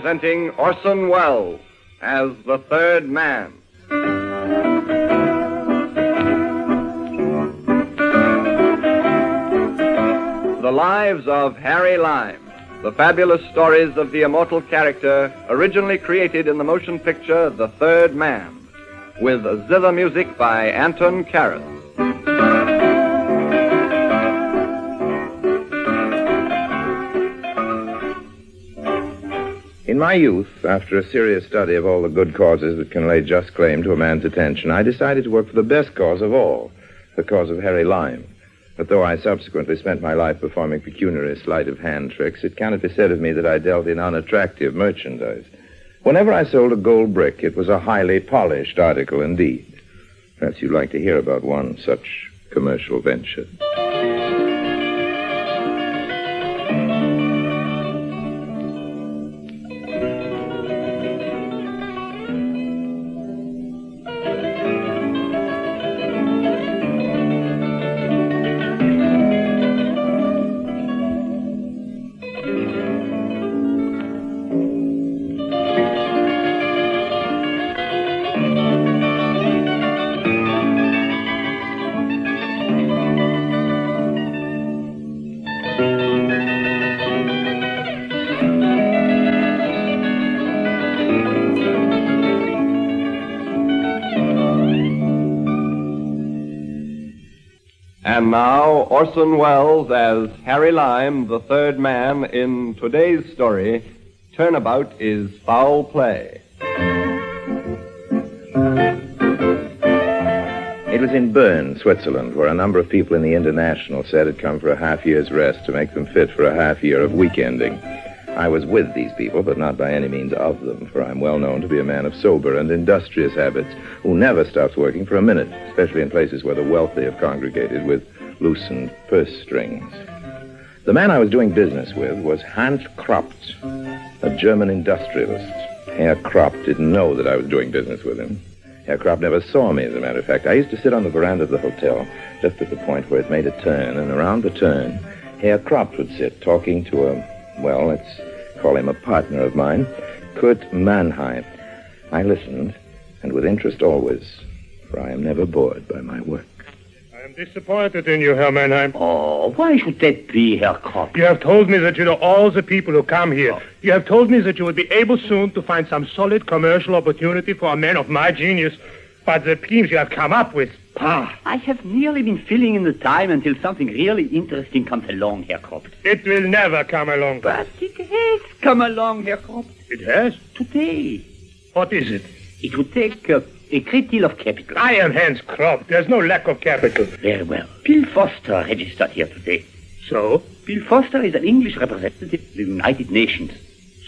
presenting Orson Welles as the third man. The Lives of Harry Lime, the fabulous stories of the immortal character originally created in the motion picture The Third Man, with zither music by Anton Karas. In my youth, after a serious study of all the good causes that can lay just claim to a man's attention, I decided to work for the best cause of all, the cause of Harry Lime. But though I subsequently spent my life performing pecuniary sleight-of-hand tricks, it cannot be said of me that I dealt in unattractive merchandise. Whenever I sold a gold brick, it was a highly polished article indeed. Perhaps you'd like to hear about one such commercial venture. And now, Orson Welles as Harry Lime, the third man, in today's story, Turnabout is Foul Play. It was in Bern, Switzerland, where a number of people in the International said had come for a half-year's rest to make them fit for a half-year of weekending. I was with these people, but not by any means of them, for I'm well known to be a man of sober and industrious habits who never stops working for a minute, especially in places where the wealthy have congregated with loosened purse strings. The man I was doing business with was Hans Kroppt, a German industrialist. Herr Kroppt didn't know that I was doing business with him. Herr Kroppt never saw me, as a matter of fact. I used to sit on the veranda of the hotel, just at the point where it made a turn, and around the turn, Herr Kroppt would sit talking to let's call him a partner of mine, Kurt Mannheim. I listened, and with interest always, for I am never bored by my work. I am disappointed in you, Herr Mannheim. Oh, why should that be, Herr Kroppt? You have told me that you know all the people who come here. Oh. You have told me that you would be able soon to find some solid commercial opportunity for a man of my genius. But the schemes you have come up with... I have nearly been filling in the time until something really interesting comes along, Herr Kroppt. It will never come along. But it has come along, Herr Kroppt. It has? Today. What is it? It would take a great deal of capital. I am Hans Kroppt. There's no lack of capital. Very well. Bill Foster registered here today. So? Bill Foster is an English representative of the United Nations.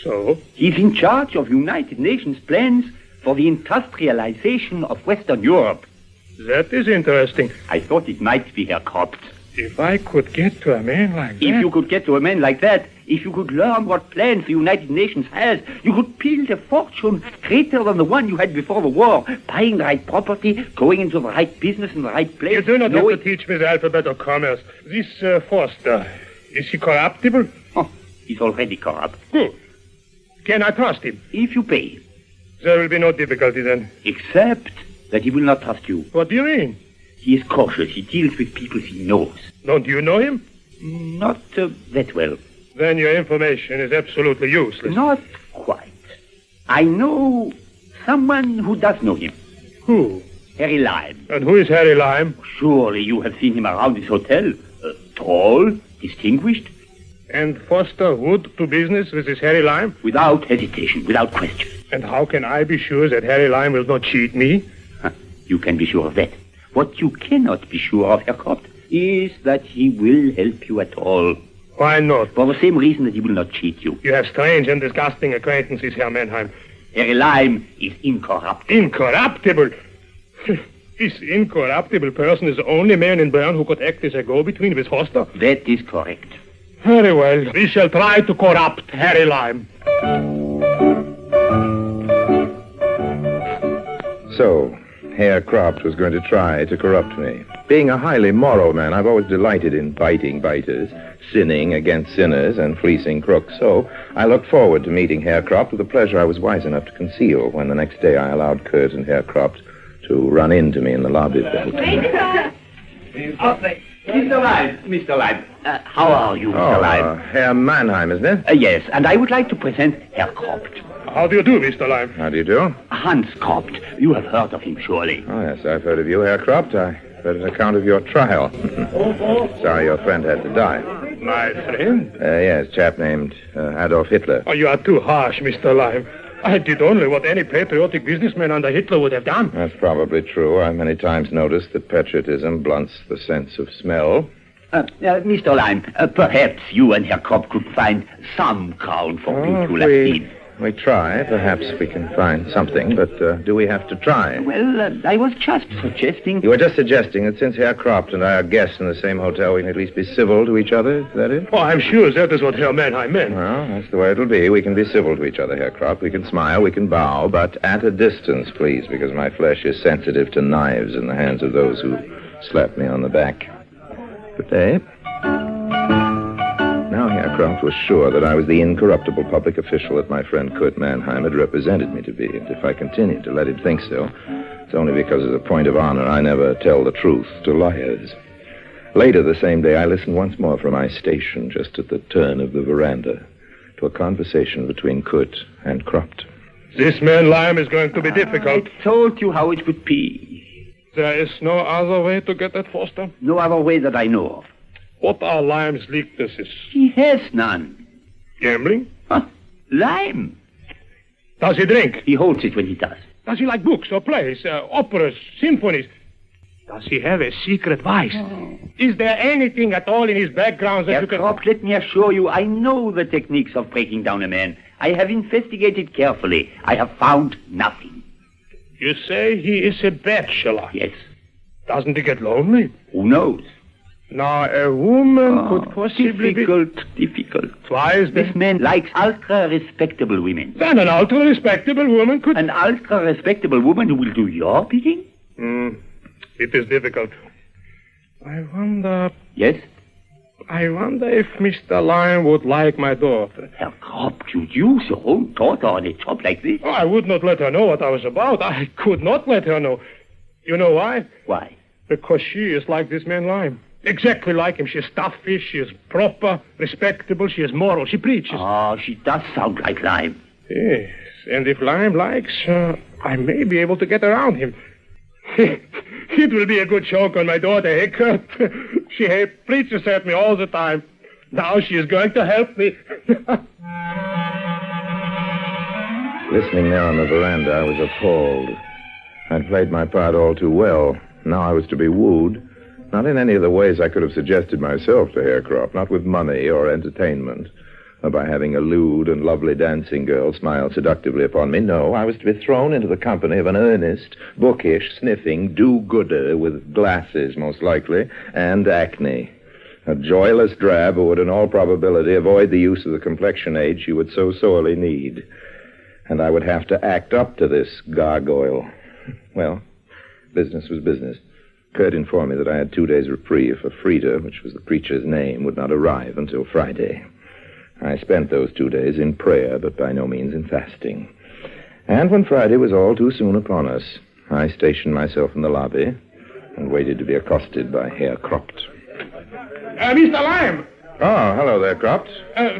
So? He's in charge of United Nations plans for the industrialization of Western Europe. That is interesting. I thought it might be, Herr Kroppt. If I could get to a man like that... If you could get to a man like that, if you could learn what plans the United Nations has, you could build a fortune greater than the one you had before the war, buying the right property, going into the right business in the right place. You do not have to teach me the alphabet of commerce. This Foster, is he corruptible? Oh, he's already corrupt. Good. Can I trust him? If you pay. There will be no difficulty then. Except that he will not trust you. What do you mean? He is cautious. He deals with people he knows. Don't you know him? Not that well. Then your information is absolutely useless. Not quite. I know someone who does know him. Who? Harry Lime. And who is Harry Lime? Surely you have seen him around this hotel. Tall, distinguished. And Foster would do business with this Harry Lime? Without hesitation, without question. And how can I be sure that Harry Lime will not cheat me? You can be sure of that. What you cannot be sure of, Herr Kroppt, is that he will help you at all. Why not? For the same reason that he will not cheat you. You have strange and disgusting acquaintances, Herr Mannheim. Harry Lime is incorruptible. Incorruptible? This incorruptible person is the only man in Bern who could act as a go-between with Foster? That is correct. Very well. We shall try to corrupt Harry Lime. So, Herr Kropt was going to try to corrupt me. Being a highly moral man, I've always delighted in biting biters, sinning against sinners, and fleecing crooks. So I looked forward to meeting Herr Kropt with a pleasure I was wise enough to conceal when the next day I allowed Kurt and Herr Kropt to run into me in the lobby of the hotel. Mr. Leib. How are you, Mr. Leib? Herr Mannheim, isn't it? Yes, and I would like to present Herr Kropt. How do you do, Mr. Leib? How do you do? Hans Kropt. You have heard of him, surely. Oh, yes, I've heard of you, Herr Kropt. I read an account of your trial. Sorry your friend had to die. My friend? Yes, chap named Adolf Hitler. Oh, you are too harsh, Mr. Leib. I did only what any patriotic businessman under Hitler would have done. That's probably true. I've many times noticed that patriotism blunts the sense of smell. Mr. Leib, perhaps you and Herr Kropt could find some crown for beautiful Latin. We try. Perhaps we can find something, but do we have to try? Well, I was just suggesting... You were just suggesting that since Herr Kropt and I are guests in the same hotel, we can at least be civil to each other? Is that it? Oh, I'm sure that is what Herr Mannheim meant. Well, that's the way it'll be. We can be civil to each other, Herr Kropt. We can smile, we can bow, but at a distance, please, because my flesh is sensitive to knives in the hands of those who slap me on the back. Good day. Now Herr Kropt was sure that I was the incorruptible public official that my friend Kurt Mannheim had represented me to be, and if I continued to let him think so, it's only because as a point of honor I never tell the truth to liars. Later the same day, I listened once more from my station, just at the turn of the veranda, to a conversation between Kurt and Kropt. This man Lime is going to be difficult. I told you how it would be. There is no other way to get at Foster? No other way that I know of. What are Lime's weaknesses? He has none. Gambling? Huh? Lime. Does he drink? He holds it when he does. Does he like books or plays, operas, symphonies? Does he have a secret vice? Oh. Is there anything at all in his background that Herr you can... Kropt, let me assure you, I know the techniques of breaking down a man. I have investigated carefully. I have found nothing. You say he is a bachelor? Yes. Doesn't he get lonely? Who knows? Now, a woman could possibly difficult. Why is this man likes ultra-respectable women. Then an ultra-respectable woman could... An ultra-respectable woman who will do your bidding? It is difficult. I wonder... Yes? I wonder if Mr. Lime would like my daughter. Herr Kropt, you'd use your own daughter on a job like this? Oh, I would not let her know what I was about. I could not let her know. You know why? Why? Because she is like this man Lime. Exactly like him. She is toughish, she is proper, respectable, she is moral, she preaches. Oh, she does sound like Lime. Yes, and if Lime likes, I may be able to get around him. It will be a good joke on my daughter, eh, Kurt? She preaches at me all the time. Now she is going to help me. Listening there on the veranda, I was appalled. I'd played my part all too well. Now I was to be wooed. Not in any of the ways I could have suggested myself to Herr Kropt, not with money or entertainment, or by having a lewd and lovely dancing girl smile seductively upon me. No, I was to be thrown into the company of an earnest, bookish, sniffing do-gooder with glasses, most likely, and acne. A joyless drab who would in all probability avoid the use of the complexion aid she would so sorely need. And I would have to act up to this gargoyle. Well, business was business. Kurt informed me that I had 2 days reprieve, for Frieda, which was the preacher's name, would not arrive until Friday. I spent those 2 days in prayer, but by no means in fasting. And when Friday was all too soon upon us, I stationed myself in the lobby and waited to be accosted by Herr Kropt. Mr. Lime! Oh, hello there, Kropt.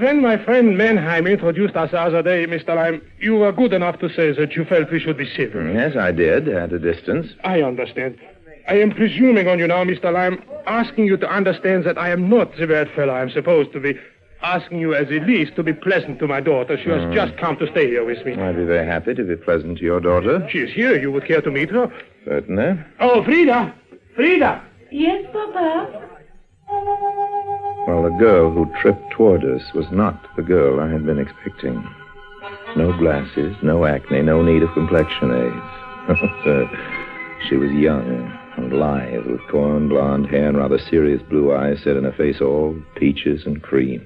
When my friend Mannheim introduced us the other day, Mr. Lime, you were good enough to say that you felt we should be civil. Yes, I did, at a distance. I understand. I am presuming on you now, Mr. Lime, asking you to understand that I am not the bad fellow I am supposed to be. Asking you, as the least, to be pleasant to my daughter. She has just come to stay here with me. I'd be very happy to be pleasant to your daughter. She is here. You would care to meet her? Certainly. Oh, Frieda! Frieda! Yes, Papa? Well, the girl who tripped toward us was not the girl I had been expecting. No glasses, no acne, no need of complexion aids. She was young and lithe, with corn blonde hair and rather serious blue eyes set in a face all peaches and cream.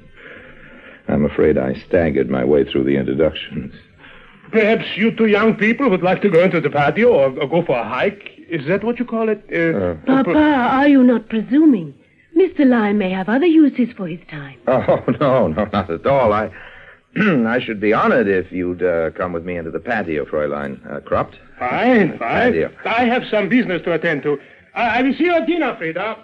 I'm afraid I staggered my way through the introductions. Perhaps you two young people would like to go into the patio or go for a hike. Is that what you call it? Papa, are you not presuming? Mr. Lime may have other uses for his time. Oh, no, not at all. I should be honored if you'd come with me into the patio, Fräulein Cropped. Fine. Patio. I have some business to attend to. I will see you at dinner, Frieda.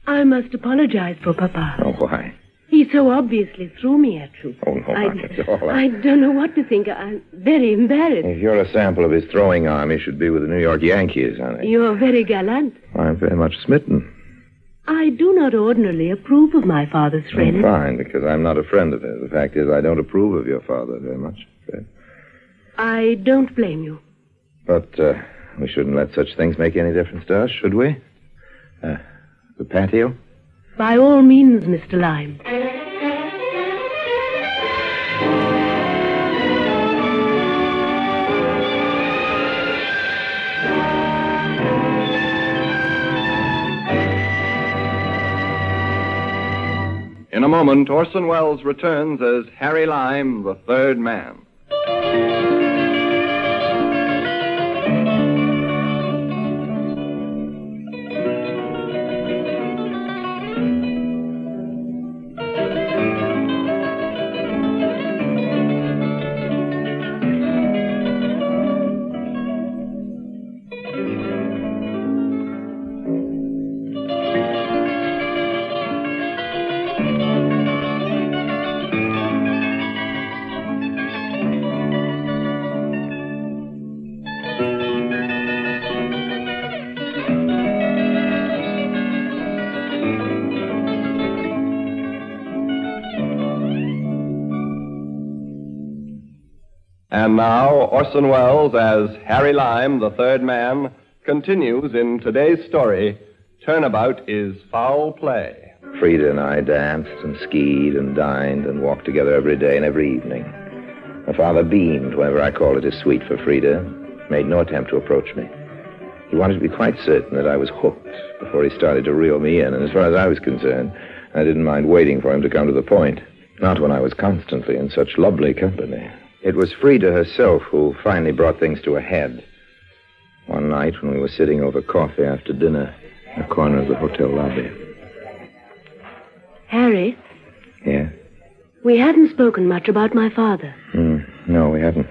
I must apologize for Papa. Oh, why? He so obviously threw me at you. Oh, no, not at all. I don't know what to think. I'm very embarrassed. If you're a sample of his throwing arm, he should be with the New York Yankees, honey. You're very gallant. I'm very much smitten. I do not ordinarily approve of my father's friends. Fine, because I'm not a friend of his. The fact is, I don't approve of your father very much. I don't blame you. But we shouldn't let such things make any difference to us, should we? The patio? By all means, Mr. Lime. In a moment, Orson Welles returns as Harry Lime, the third man. And now, Orson Welles as Harry Lime, the third man, continues in today's story, Turnabout is Foul Play. Frieda and I danced and skied and dined and walked together every day and every evening. My father beamed whenever I called at his suite for Frieda, made no attempt to approach me. He wanted to be quite certain that I was hooked before he started to reel me in, and as far as I was concerned, I didn't mind waiting for him to come to the point, not when I was constantly in such lovely company. It was Frieda herself who finally brought things to a head. One night when we were sitting over coffee after dinner in a corner of the hotel lobby. Harry? Yeah? We haven't spoken much about my father. No, we haven't.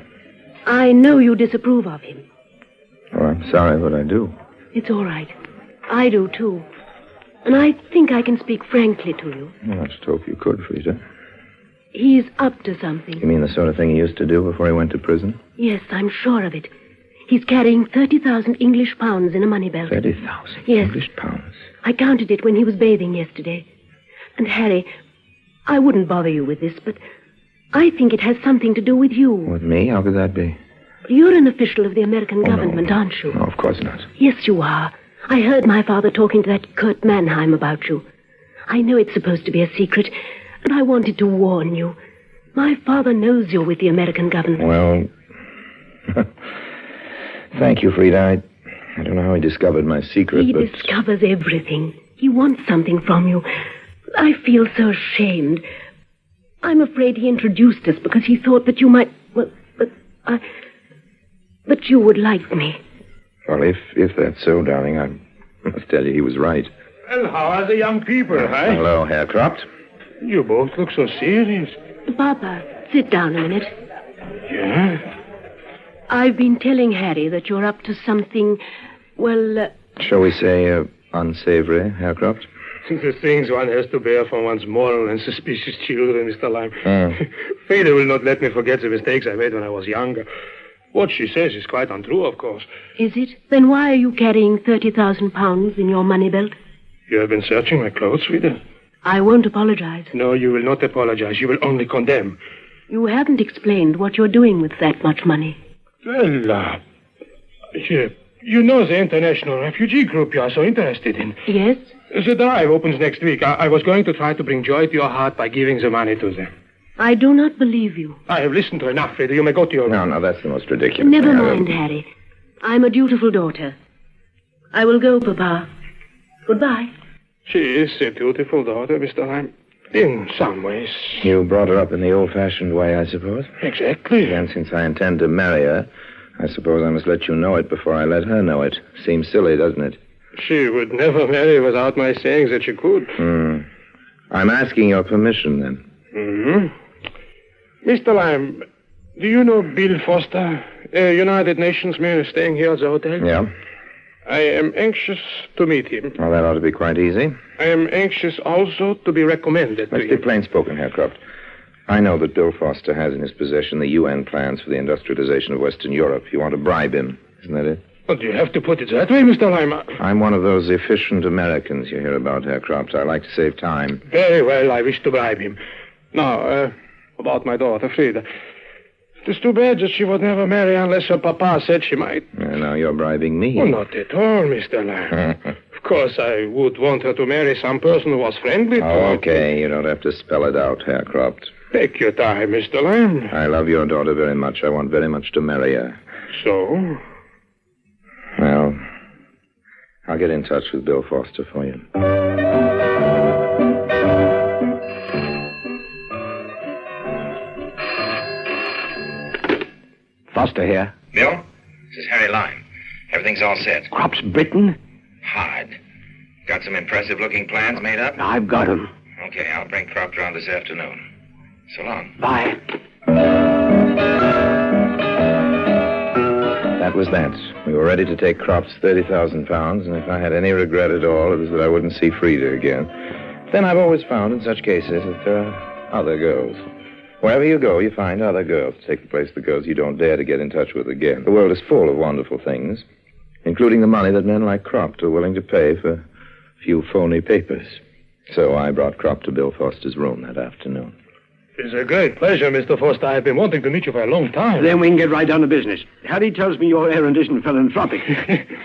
I know you disapprove of him. Oh, I'm sorry, but I do. It's all right. I do, too. And I think I can speak frankly to you. Well, I just hope you could, Frieda. He's up to something. You mean the sort of thing he used to do before he went to prison? Yes, I'm sure of it. He's carrying 30,000 English pounds in a money belt. 30,000 Yes. English pounds? I counted it when he was bathing yesterday. And, Harry, I wouldn't bother you with this, but I think it has something to do with you. With me? How could that be? You're an official of the American government, no. aren't you? No, of course not. Yes, you are. I heard my father talking to that Kurt Mannheim about you. I know it's supposed to be a secret, and I wanted to warn you. My father knows you're with the American government. Well, thank you, Frieda. I don't know how he discovered my secret, He but... discovers everything. He wants something from you. I feel so ashamed. I'm afraid he introduced us because he thought that you might... Well, but you would like me. Well, if that's so, darling, I must tell you he was right. Well, how are the young people, huh? Hello, Herr Cropped. You both look so serious. Papa, sit down a minute. Yeah? I've been telling Harry that you're up to something, well... Shall we say unsavory, Herr Cropped? The things one has to bear from one's moral and suspicious children, Mr. Lime. Oh. Frieda will not let me forget the mistakes I made when I was younger. What she says is quite untrue, of course. Is it? Then why are you carrying 30,000 pounds in your money belt? You have been searching my clothes, Frieda? I won't apologize. No, you will not apologize. You will only condemn. You haven't explained what you're doing with that much money. Well, you know the international refugee group you are so interested in. Yes? The drive opens next week. I was going to try to bring joy to your heart by giving the money to them. I do not believe you. I have listened to enough, Frieda. You may go to your... No, that's the most ridiculous Never thing mind, Harry. I'm a dutiful daughter. I will go, Papa. Goodbye. She is a dutiful daughter, Mr. Lime. In some ways. You brought her up in the old-fashioned way, I suppose? Exactly. And since I intend to marry her, I suppose I must let you know it before I let her know it. Seems silly, doesn't it? She would never marry without my saying that she could. I'm asking your permission, then. Mr. Lime, do you know Bill Foster, a United Nations man staying here at the hotel? Yeah? I am anxious to meet him. Well, that ought to be quite easy. I am anxious also to be recommended to Let's be him. plain spoken, Herr Croft. I know that Bill Foster has in his possession the UN plans for the industrialization of Western Europe. You want to bribe him, isn't that it? But you have to put it that way, Mr. Lime. I'm one of those efficient Americans you hear about, Herr Croft. I like to save time. Very well, I wish to bribe him. Now, about my daughter, Frieda. It is too bad that she would never marry unless her papa said she might. Now you're bribing me. Oh, not at all, Mr. Lime. Of course, I would want her to marry some person who was friendly to her. Okay. You don't have to spell it out, Herr Croft. Take your time, Mr. Lime. I love your daughter very much. I want very much to marry her. So? Well, I'll get in touch with Bill Foster for you. Foster here. Bill, this is Harry Lime. Everything's all set. Crops Britain? Hard. Got some impressive-looking plans made up? I've got 'em. Okay, I'll bring Croft around this afternoon. So long. Bye. That was that. We were ready to take Croft's 30,000 pounds, and if I had any regret at all, it was that I wouldn't see Frieda again. Then I've always found in such cases that there are other girls. Wherever you go, you find other girls to take the place of the girls you don't dare to get in touch with again. The world is full of wonderful things, including the money that men like Croft are willing to pay for a few phony papers. So I brought Croft to Bill Foster's room that afternoon. It's a great pleasure, Mr. Foster. I've been wanting to meet you for a long time. Then we can get right down to business. Harry tells me your errand isn't philanthropic.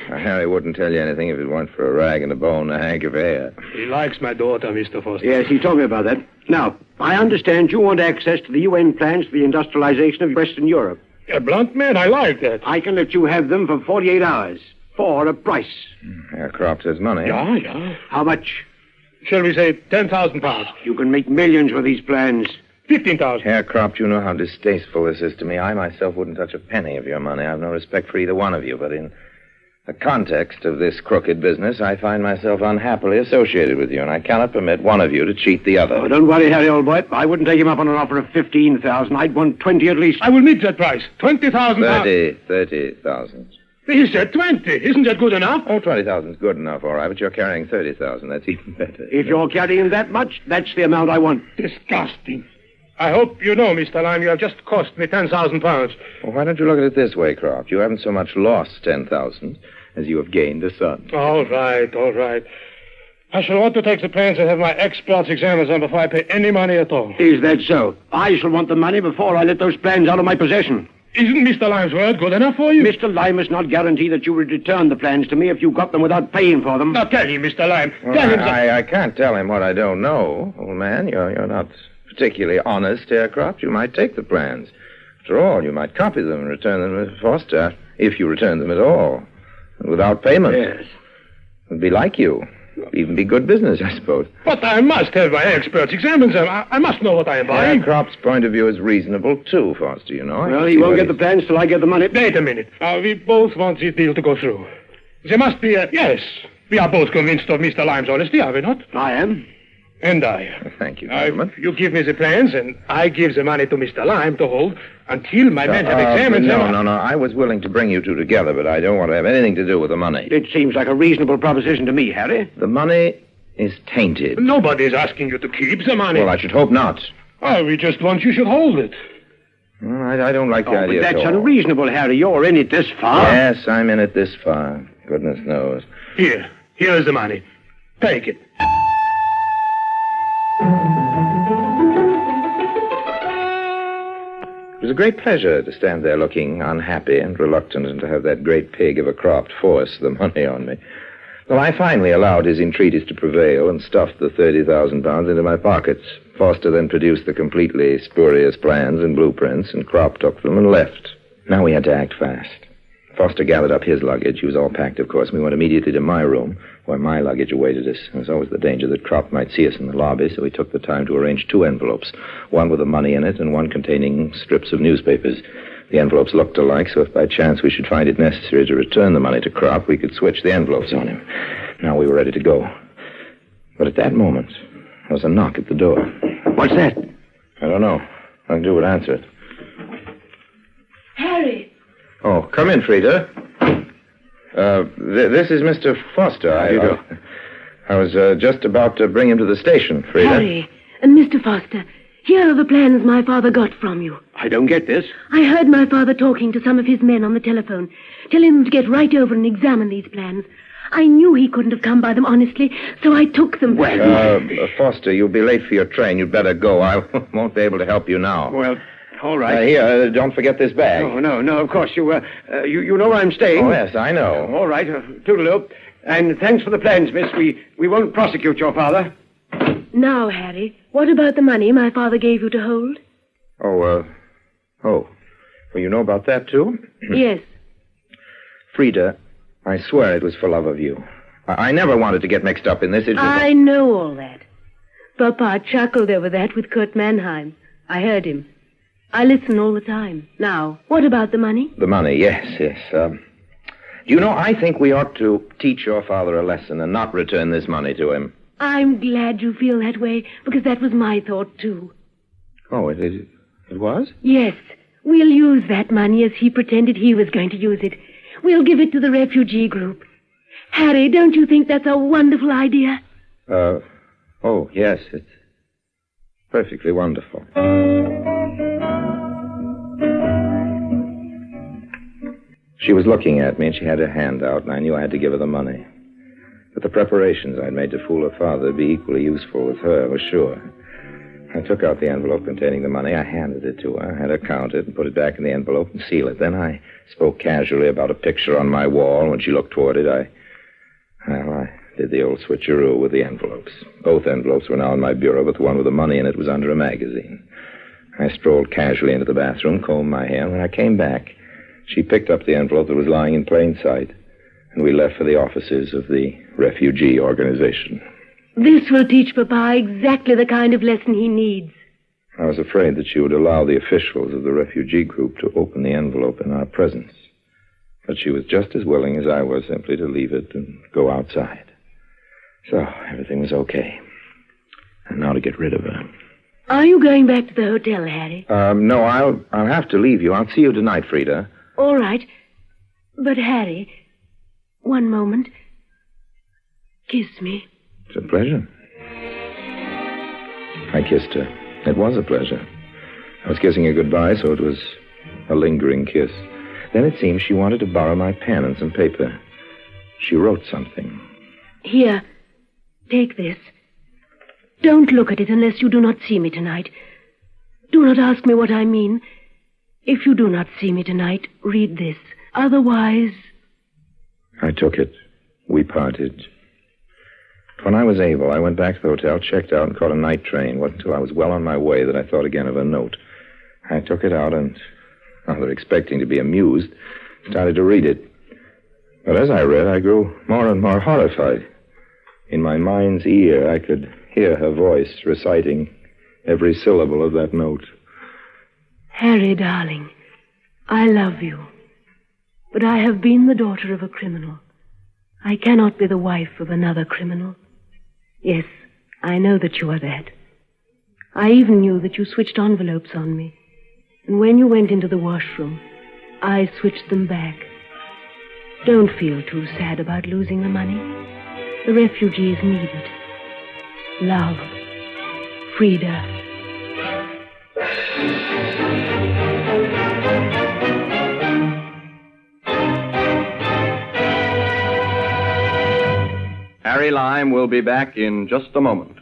Harry wouldn't tell you anything if it weren't for a rag and a bone and a hank of hair. He likes my daughter, Mr. Foster. Yes, he told me about that. Now, I understand you want access to the UN plans for the industrialization of Western Europe. A blunt man, I like that. I can let you have them for 48 hours. For a price. Herr Croft has money. Yeah. How much? Shall we say 10,000 pounds? You can make millions with these plans. 15,000. Herr Croft, you know how distasteful this is to me. I myself wouldn't touch a penny of your money. I have no respect for either one of you, but in the context of this crooked business, I find myself unhappily associated with you, and I cannot permit one of you to cheat the other. Oh, don't worry, Harry, old boy. I wouldn't take him up on an offer of 15,000. I'd want 20 at least. I will meet that price. 20,000 pounds. 30,000. He said 20. Isn't that good enough? Oh, 20,000 is good enough, all right, but you're carrying 30,000. That's even better. If you're carrying that much, that's the amount I want. Disgusting. I hope you know, Mr. Lime, you have just cost me 10,000 pounds. Well, why don't you look at it this way, Croft? You haven't so much lost 10,000 as you have gained a son. All right. I shall want to take the plans and have my experts examine them before I pay any money at all. Is that so? I shall want the money before I let those plans out of my possession. Isn't Mr. Lime's word good enough for you? Mr. Lime must not guarantee that you will return the plans to me if you got them without paying for them. Now tell him, Mr. Lime. Well, Tell him that... I can't tell him what I don't know, old man. You're not particularly honest, Herr Croft. You might take the plans. After all, you might copy them and return them to Foster, if you return them at all. And without payment. Yes. It would be like you. Even be good business, I suppose. But I must have my experts examine them. I must know what I am buying. Herr Croft's point of view is reasonable, too, Foster, you know. Well, he won't get the plans till I get the money. Wait a minute. We both want this deal to go through. There must be a... Yes. We are both convinced of Mr. Lime's honesty, are we not? I am. And I. Thank you, gentlemen. You give me the plans, and I give the money to Mr. Lime to hold until my men have examined them. No. I was willing to bring you two together, but I don't want to have anything to do with the money. It seems like a reasonable proposition to me, Harry. The money is tainted. Nobody is asking you to keep the money. Well, I should hope not. Oh, we just want you should hold it. I don't like the idea but that's at all. unreasonable, Harry. You're in it this far. Yes, I'm in it this far. Goodness knows. Here is the money. Take it. It was a great pleasure to stand there looking unhappy and reluctant and to have that great pig of a Croft force the money on me. Well, I finally allowed his entreaties to prevail and stuffed the 30,000 pounds into my pockets. Foster then produced the completely spurious plans and blueprints, and Croft took them and left. Now we had to act fast. Foster gathered up his luggage. He was all packed, of course. We went immediately to my room, where my luggage awaited us. There was always the danger that Croft might see us in the lobby, so we took the time to arrange 2 envelopes, one with the money in it and one containing strips of newspapers. The envelopes looked alike, so if by chance we should find it necessary to return the money to Kropp, we could switch the envelopes on him. Now we were ready to go. But at that moment, there was a knock at the door. What's that? I don't know. Nothing to do but answer it. Harry! Oh, come in, Frieda. This is Mr. Foster. I was just about to bring him to the station, Frieda. Harry, and Mr. Foster, here are the plans my father got from you. I don't get this. I heard my father talking to some of his men on the telephone, telling them to get right over and examine these plans. I knew he couldn't have come by them honestly, so I took them. Foster, you'll be late for your train. You'd better go. I won't be able to help you now. Well, all right. Here, don't forget this bag. No, of course. You know where I'm staying. Oh, yes, I know. All right. Toodaloo. And thanks for the plans, miss. We won't prosecute your father. Now, Harry, what about the money my father gave you to hold? Well, you know about that, too? Yes. Frieda, I swear it was for love of you. I never wanted to get mixed up in this. I know all that. Papa chuckled over that with Kurt Mannheim. I heard him. I listen all the time. Now, what about the money? The money, yes. Do you know, I think we ought to teach your father a lesson and not return this money to him. I'm glad you feel that way, because that was my thought, too. Oh, it was? Yes. We'll use that money as he pretended he was going to use it. We'll give it to the refugee group. Harry, don't you think that's a wonderful idea? Oh, yes, it's perfectly wonderful. She was looking at me, and she had her hand out, and I knew I had to give her the money. But the preparations I'd made to fool her father would be equally useful with her, I was sure. I took out the envelope containing the money. I handed it to her, had her count it, and put it back in the envelope and seal it. Then I spoke casually about a picture on my wall, and when she looked toward it, I did the old switcheroo with the envelopes. Both envelopes were now in my bureau, but the one with the money in it was under a magazine. I strolled casually into the bathroom, combed my hair, and when I came back, she picked up the envelope that was lying in plain sight, and we left for the offices of the refugee organization. This will teach Papa exactly the kind of lesson he needs. I was afraid that she would allow the officials of the refugee group to open the envelope in our presence. But she was just as willing as I was simply to leave it and go outside. So everything was okay. And now to get rid of her. Are you going back to the hotel, Harry? No, I'll have to leave you. I'll see you tonight, Frieda. All right. But, Harry, one moment. Kiss me. It's a pleasure. I kissed her. It was a pleasure. I was kissing her goodbye, so it was a lingering kiss. Then it seemed she wanted to borrow my pen and some paper. She wrote something. Here, take this. Don't look at it unless you do not see me tonight. Do not ask me what I mean. If you do not see me tonight, read this. Otherwise... I took it. We parted. When I was able, I went back to the hotel, checked out, and caught a night train. It wasn't until I was well on my way that I thought again of a note. I took it out and, rather expecting to be amused, started to read it. But as I read, I grew more and more horrified. In my mind's ear, I could hear her voice reciting every syllable of that note. Harry, darling, I love you. But I have been the daughter of a criminal. I cannot be the wife of another criminal. Yes, I know that you are that. I even knew that you switched envelopes on me. And when you went into the washroom, I switched them back. Don't feel too sad about losing the money. The refugees need it. Love, Frieda. Harry Lime will be back in just a moment.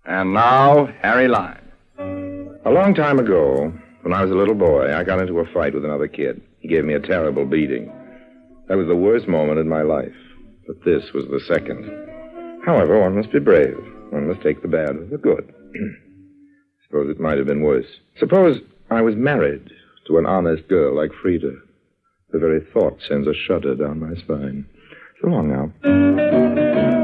And now, Harry Lime. A long time ago, when I was a little boy, I got into a fight with another kid. He gave me a terrible beating. That was the worst moment in my life. But this was the second. However, one must be brave. One must take the bad with the good. Suppose it might have been worse. Suppose I was married to an honest girl like Frieda. The very thought sends a shudder down my spine. So long now.